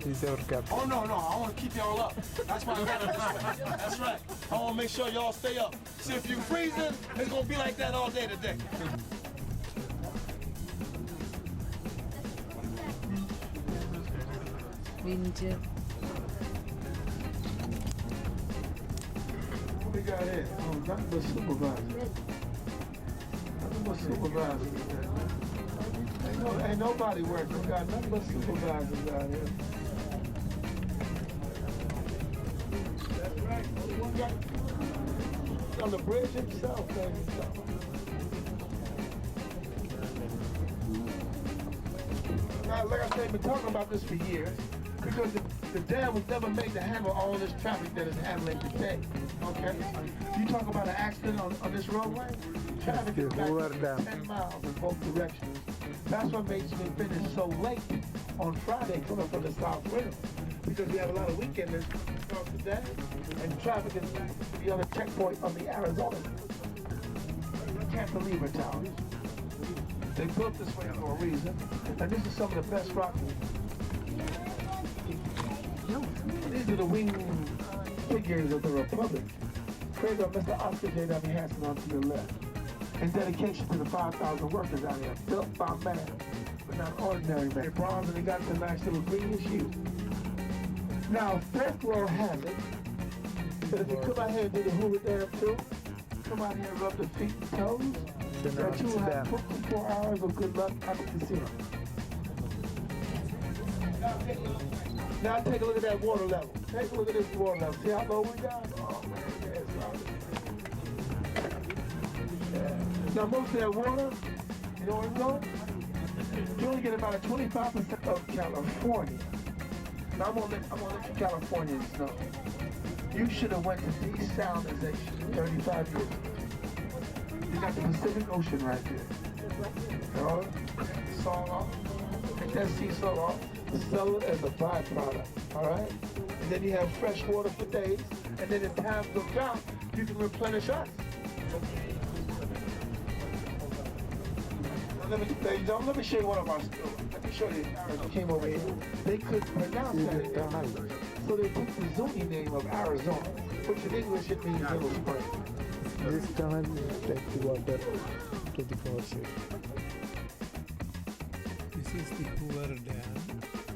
He's our captain. Oh no, I want to keep y'all up. That's why I got it this way. That's right. I want to make sure y'all stay up. See, if you freezing, it's gonna be like that all day today. Winter. What we got here? Oh, nothing but supervisors. Nothing but supervisors. Ain't nobody working. We got nothing but supervisors out here. That's right. We got on the bridge itself, ladies and gentlemen. Now, like I said, I've been talking about this for years because the dam was never made to handle all this traffic that it's handling today. Okay? You talk about an accident on this roadway, traffic is back Hoover Dam. 10 miles in both directions. That's what makes me finish so late on Friday coming from the South River because we have a lot of weekenders across the dam and traffic is back to the other checkpoint on the Arizona. Cantilever town. They built this way for a reason, and this is some of the best rock. These are the wing figures of the Republic. Praise on Mr. Oscar J.W. Hanson on to the left. In dedication to the 5,000 workers out here, built by man, but not ordinary man. Bronze, and they got the nice little greenish hue. Now, folklore has it that if you come out here and do the Hoover Dam too, come out here and rub the feet and toes, that you will have 24 hours of good luck at the casino. Now take a look at that water level. Take a look at this water level. See how low we got? Oh man, yeah. Now most of that water, you know where it's going? You only get about a 25% of California. Now I'm gonna let you Californians know. You should have went to desalinization 35 years ago. You got the Pacific Ocean right there. Salt off, take that sea salt off, sell it as a byproduct, all right? And then you have fresh water for days, and then in times of drought, you can replenish us. Let me show you one of our schools. Let me show you Arizona came over here. They couldn't pronounce that. So they took the Zuni name of Arizona, which in English it means little spring. This tunnel takes the water 24/7. This is the Hoover Dam.